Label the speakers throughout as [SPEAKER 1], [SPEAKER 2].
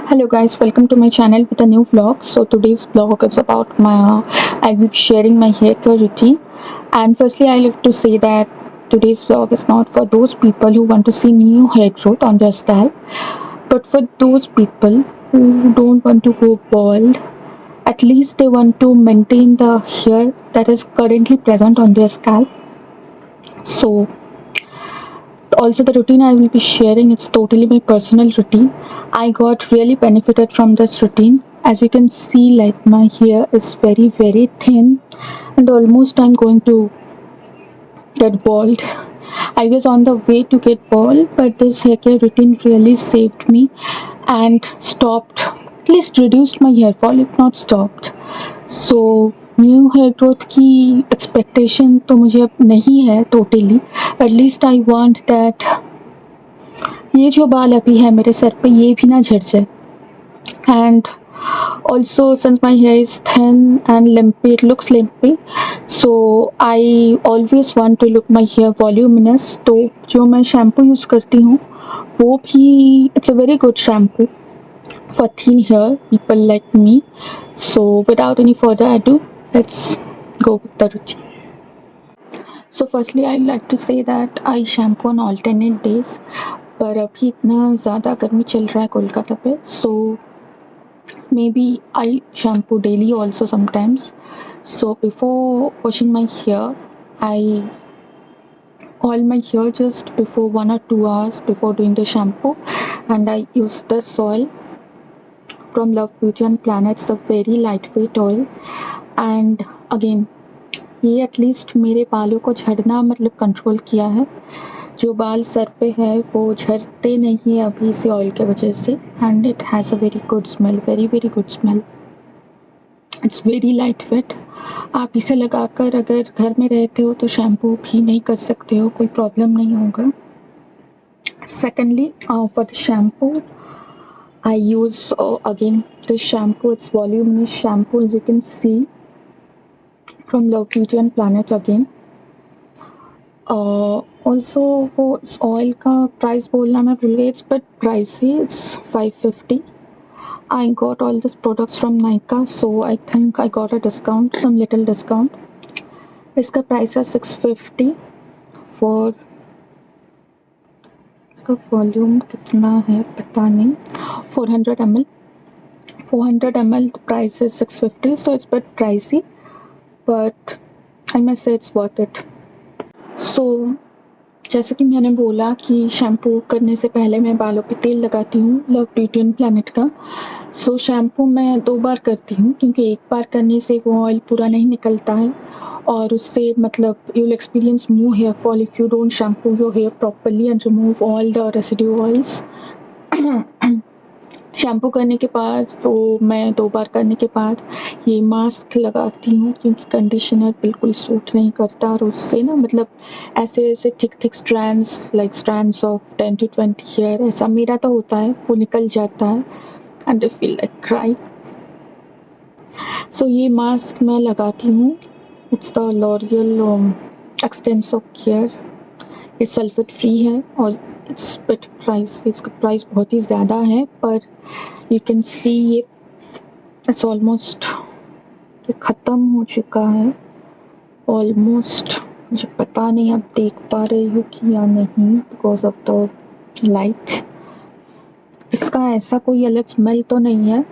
[SPEAKER 1] Hello guys, welcome to my channel with a new vlog. So today's vlog is about I'll be sharing my hair care routine. And firstly, I like to say that today's vlog is not for those people who want to see new hair growth on their scalp, but for those people who don't want to go bald. At least they want to maintain the hair that is currently present on their scalp. So also the routine I will be sharing, it's totally my personal routine. I got really benefited from this routine. As you can see, like my hair is very thin and almost I'm going to get bald. I was on the way to get bald, but this hair care routine really saved me and stopped, at least reduced my hair fall, if not stopped. So new hair growth की expectation तो मुझे अब नहीं है totally. At least I want that ये जो बाल अभी है मेरे सर पे ये भी ना झड़ जाए. And also since my hair is thin and lumpy, it looks lumpy, so I always want to look my hair voluminous. तो जो मैं शैम्पू यूज़ करती हूँ वो भी it's a very good shampoo for thin hair people like me. So without any further ado, let's go with the routine. So firstly I'd like to say that I shampoo on alternate days, पर अभी इतना ज़्यादा गर्मी चल रहा है कोलकाता पे, so maybe I shampoo daily also sometimes. So before washing my hair, I oil my hair just before 1 or 2 hours before doing the shampoo, and I use this oil from Love Beauty and Planet. It's a very lightweight oil, and again ये at least मेरे बालों को झड़ना मतलब control किया है. जो बाल सर पे है वो झड़ते नहीं है अभी इसी ऑयल के वजह से, and it has a very good smell, very good smell. It's very light weight. आप इसे लगाकर अगर घर में रहते हो तो शैम्पू भी नहीं कर सकते हो, कोई प्रॉब्लम नहीं होगा. Secondly for the shampoo I use again this shampoo. It's voluminous shampoo, as you can see, from Love Beauty and Planet again. Also वो इस ऑयल का प्राइस बोलना मैं भूल गई. It's but pricey, it's 550. I got all these products from Nykaa, so I think I got a discount, some little discount. इसका price है 650 for. इसका वॉल्यूम कितना है पता नहीं. 400 ml. 400 ml price is 650, so it's bit pricey, but I must say it's worth it. So जैसे कि मैंने बोला कि शैम्पू करने से पहले मैं बालों पे तेल लगाती हूँ लव ब्यूटी एंड प्लैनेट का. सो शैम्पू मैं 2 बार करती हूँ क्योंकि एक बार करने से वो ऑयल पूरा नहीं निकलता है और उससे मतलब you will experience more hair fall if you don't shampoo your hair properly and remove all the residue oils. Shampoo करने के बाद वो मैं 2 बार करने के बाद ये मास्क लगाती हूँ क्योंकि कंडीशनर बिल्कुल सूट नहीं करता और उससे ना मतलब ऐसे thick strands like strands of 10 to 20 hair ऐसा मेरा तो होता है, वो निकल जाता है and I feel like crying. So ये मास्क मैं लगाती हूँ. It's the L'Oréal extensive care. ये सल्फेट फ्री है और इट्स बट प्राइस, इसका प्राइस बहुत ही ज़्यादा है, पर यू कैन सी ये इट्स ऑलमोस्ट ख़त्म हो चुका है ऑलमोस्ट. मुझे पता नहीं आप देख पा रहे हो कि या नहीं बिकॉज ऑफ द लाइट. इसका ऐसा कोई अलग स्मेल तो नहीं है,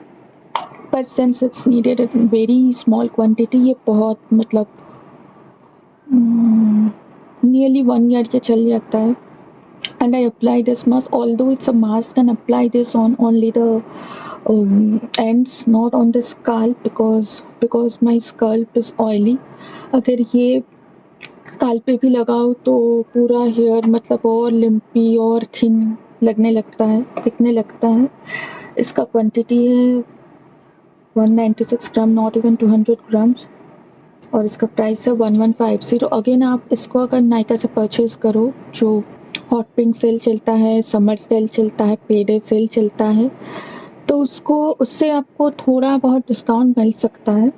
[SPEAKER 1] पर since it's needed in very small quantity ये बहुत मतलब नियरली 1 ईयर के चल जाता है. And I apply this mask, although it's a mask, and apply this on only the ends, not on the scalp, because my scalp is oily. अगर ये scalp पे भी लगाओ तो पूरा हेयर मतलब और लिम्पी और थिन लगने लगता है, दिखने लगता है. इसका क्वांटिटी है 196 ग्राम, नॉट इवन 200 ग्राम्स, और इसका प्राइस है 1150. अगेन आप इसको अगर नायका से परचेज़ करो, जो हॉट पिंक सेल चलता है, समर सेल चलता है, पेडे सेल चलता है, तो उससे आपको थोड़ा बहुत डिस्काउंट मिल सकता है,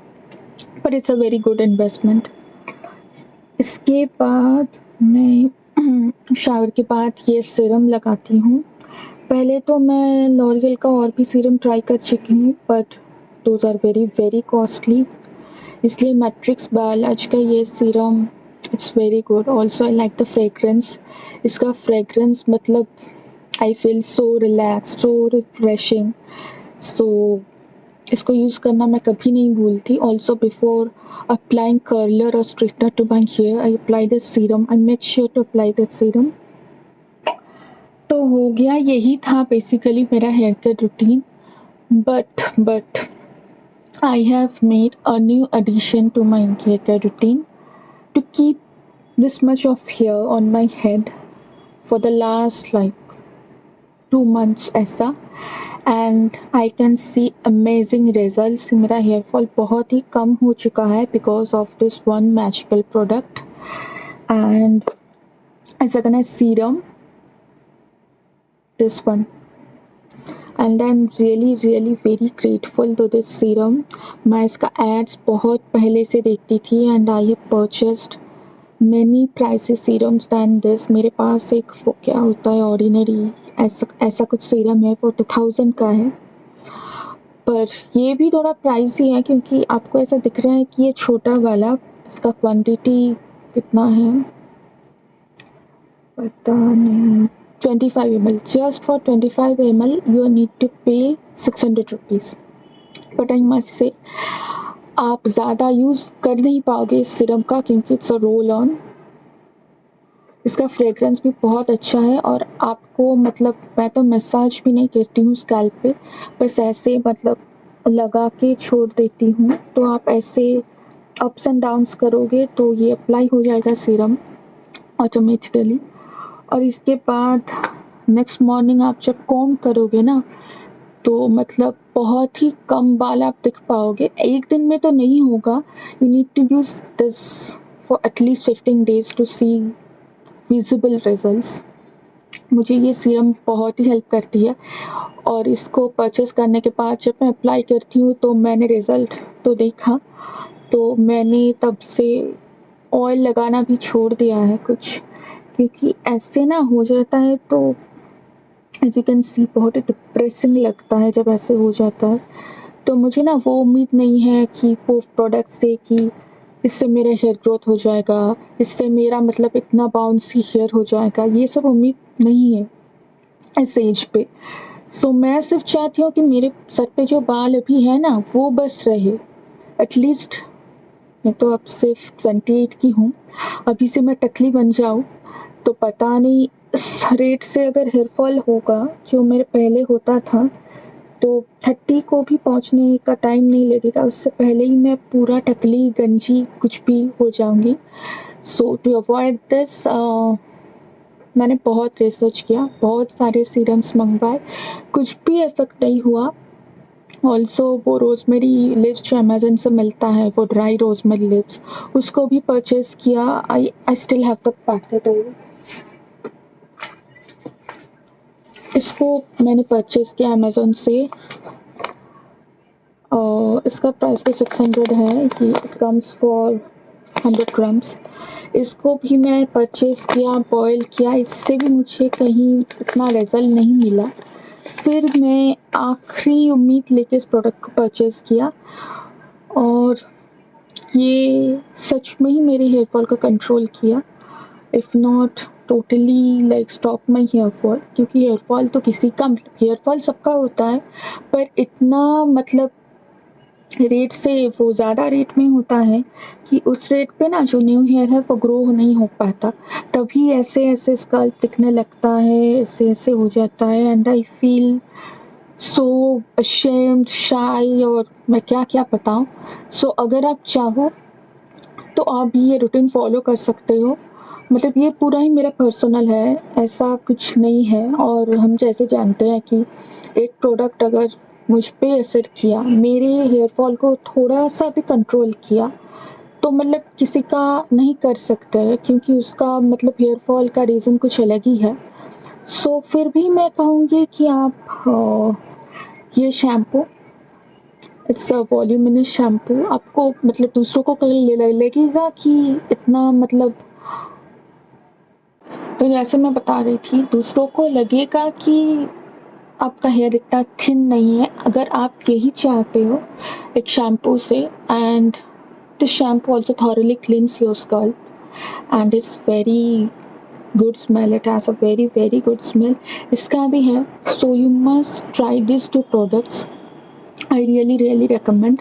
[SPEAKER 1] पर it's a very good investment. इसके बाद मैं शावर के बाद ये सीरम लगाती हूँ. पहले तो मैं लॉरियल का और भी सीरम ट्राई कर चुकी हूँ but those are very very costly, इसलिए मैट्रिक्स बायोलॉज का ये serum it's very good. Also I like the fragrance, इसका फ्रेग्रेंस मतलब I feel so relax, so refreshing. So इसको यूज़ करना मैं कभी नहीं भूलती। ऑल्सो बिफोर अप्लाइंग कर्लर और straightener to my hair I apply this serum, I make sure to apply this serum. तो हो गया, यही था बेसिकली मेरा hair care routine. But I have made a new addition to my hair care routine to keep this much of hair on my head for the last like 2 months ऐसा, and I can see amazing results। मेरा hair fall बहुत ही कम हो चुका है because of this one magical product and ऐसा करना serum, this one, and I'm really very grateful to this serum। मैं इसका एड्स बहुत पहले से देखती थी and I have purchased many pricey serums than this। मेरे पास एक वो क्या होता है ऑर्डिनरी ऐसा कुछ सीरम है, 40,000 का है, पर ये भी थोड़ा प्राइसी है क्योंकि आपको ऐसा दिख रहा है कि ये छोटा वाला, इसका क्वांटिटी कितना है पता नहीं, 25 ml, just for 25 ml you need to pay 600 rupees। But I must say आप ज़्यादा यूज़ कर नहीं पाओगे इस सिरम का क्योंकि इट्स अ रोल ऑन। इसका फ्रेग्रेंस भी बहुत अच्छा है और आपको मतलब मैं तो मसाज भी नहीं करती हूँ स्कैल्प पे, बस ऐसे मतलब लगा के छोड़ देती हूँ, तो आप ऐसे अप्स एंड डाउन्स करोगे तो ये अप्लाई हो जाएगा सीरम ऑटोमेटिकली। और इसके बाद नेक्स्ट मॉर्निंग आप जब कॉम्ब करोगे ना तो मतलब बहुत ही कम बाल आप दिख पाओगे। एक दिन में तो नहीं होगा, you need to use this for at least 15 days to see visible results. मुझे ये सीरम बहुत ही हेल्प करती है और इसको परचेस करने के बाद जब मैं अप्लाई करती हूँ तो मैंने रिज़ल्ट तो देखा, तो मैंने तब से ऑयल लगाना भी छोड़ दिया है कुछ, क्योंकि ऐसे ना हो जाता है तो एज़ यू कैन सी बहुत ही डिप्रेसिंग लगता है जब ऐसे हो जाता है। तो मुझे ना वो उम्मीद नहीं है कि वो प्रोडक्ट से कि इससे मेरा हेयर ग्रोथ हो जाएगा, इससे मेरा मतलब इतना बाउंसी हेयर हो जाएगा, ये सब उम्मीद नहीं है इस एज पे। सो मैं सिर्फ चाहती हूँ कि मेरे सर पे जो बाल अभी है ना वो बस रहे एटलीस्ट। मैं तो अब सिर्फ 28 की हूँ, अभी से मैं टकली बन जाऊँ तो पता नहीं इस रेट से अगर हेयर फॉल होगा जो मेरे पहले होता था तो 30 को भी पहुँचने का टाइम नहीं लगेगा, उससे पहले ही मैं पूरा टकली गंजी कुछ भी हो जाऊँगी। सो टू अवॉइड दिस मैंने बहुत रिसर्च किया, बहुत सारे सीरम्स मंगवाए, कुछ भी इफ़ेक्ट नहीं हुआ। ऑल्सो वो रोज़मेरी लिव्स जो अमेज़न से मिलता है, वो ड्राई रोज़मेरी लिव्स, उसको भी परचेज़ किया। I still have the packet. इसको मैंने परचेज़ किया अमेज़न से, इसका प्राइस भी 600 है, कि इट कम्स फॉर 100 ग्राम्स। इसको भी मैं परचेज़ किया, बॉयल किया, इससे भी मुझे कहीं इतना रिज़ल्ट नहीं मिला। फिर मैं आखिरी उम्मीद लेके इस प्रोडक्ट को परचेज़ किया और ये सच में ही मेरे हेयर फॉल को कंट्रोल किया, if not totally like stop my hair fall. क्योंकि हेयर फॉल तो किसी का हेयर फॉल सबका होता है, पर इतना मतलब रेट से वो ज़्यादा रेट में होता है कि उस रेट पे ना जो न्यू हेयर है वो ग्रो नहीं हो पाता, तभी ऐसे स्कल्प दिखने लगता है, ऐसे हो जाता है। And I feel so ashamed, शाई और मैं क्या बताऊँ। सो अगर आप चाहो तो आप भी ये रूटीन फॉलो कर सकते हो, मतलब ये पूरा ही मेरा पर्सनल है, ऐसा कुछ नहीं है। और हम जैसे जानते हैं कि एक प्रोडक्ट अगर मुझ पे असर किया, मेरे हेयर फॉल को थोड़ा-सा भी कंट्रोल किया, तो मतलब किसी का नहीं कर सकते हैं क्योंकि उसका मतलब हेयर फॉल का रीज़न कुछ अलग ही है। सो फिर भी मैं कहूँगी कि आप ये shampoo, it's a voluminous shampoo, आपको मतलब दूसरों को कहीं लगेगा कि इतना मतलब, तो जैसे मैं बता रही थी, दूसरों को लगेगा कि आपका हेयर इतना थिन नहीं है, अगर आप यही चाहते हो एक शैम्पू से, and this shampoo also thoroughly cleanses your scalp and it's very good smell, it has a very very good smell, इसका भी है। So you must try this two products, I really really recommend.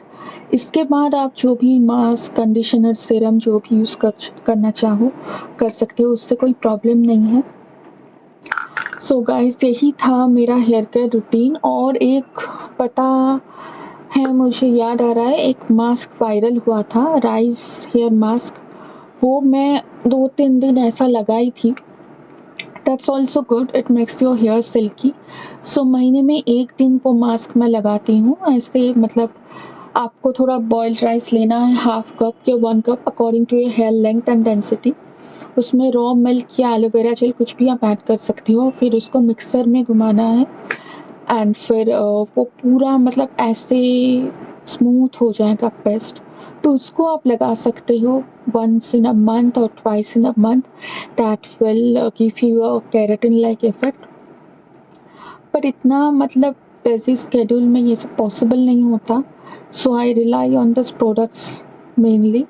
[SPEAKER 1] इसके बाद आप जो भी mask, conditioner, serum जो भी यूज़ करना चाहो कर सकते हो, उससे कोई प्रॉब्लम नहीं है। सो गाइस, यही था मेरा हेयर केयर रूटीन। और एक पता है, मुझे याद आ रहा है, एक मास्क वायरल हुआ था, राइस हेयर मास्क, वो मैं 2-3 दिन ऐसा लगाई थी। That's also good, it makes your hair silky. So महीने में 1 दिन वो मास्क मैं लगाती हूँ। ऐसे मतलब आपको थोड़ा बॉइल्ड राइस लेना है, हाफ कप या 1 cup according to your hair length and density. उसमें रॉ मिल्क या एलोवेरा जेल कुछ भी आप ऐड कर सकते हो। फिर उसको मिक्सर में घुमाना है एंड फिर वो पूरा मतलब ऐसे स्मूथ हो जाएगा पेस्ट, तो उसको आप लगा सकते हो वंस इन अ मंथ और twice in a month. That will give you a keratin like effect. पर इतना मतलब बिजी स्केड्यूल में ये सब पॉसिबल नहीं होता, so I rely on this products mainly.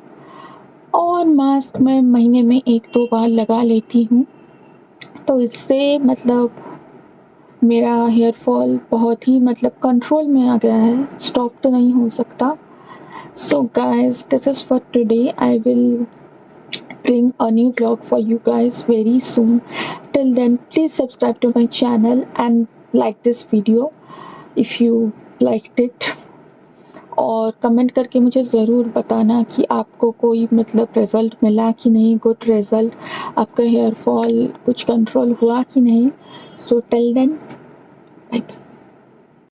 [SPEAKER 1] और मास्क मैं महीने में 1-2 बार लगा लेती हूँ, तो इससे मतलब मेरा हेयर फॉल बहुत ही मतलब कंट्रोल में आ गया है, स्टॉप तो नहीं हो सकता। So guys, this is for today, I will bring a new vlog for you guys very soon. Till then, please subscribe to my channel and like this video if you liked it. और comment करके मुझे ज़रूर बताना कि आपको कोई मतलब result मिला कि नहीं, गुड रिज़ल्ट, आपका हेयर फॉल कुछ कंट्रोल हुआ कि नहीं। So till then, bye bye.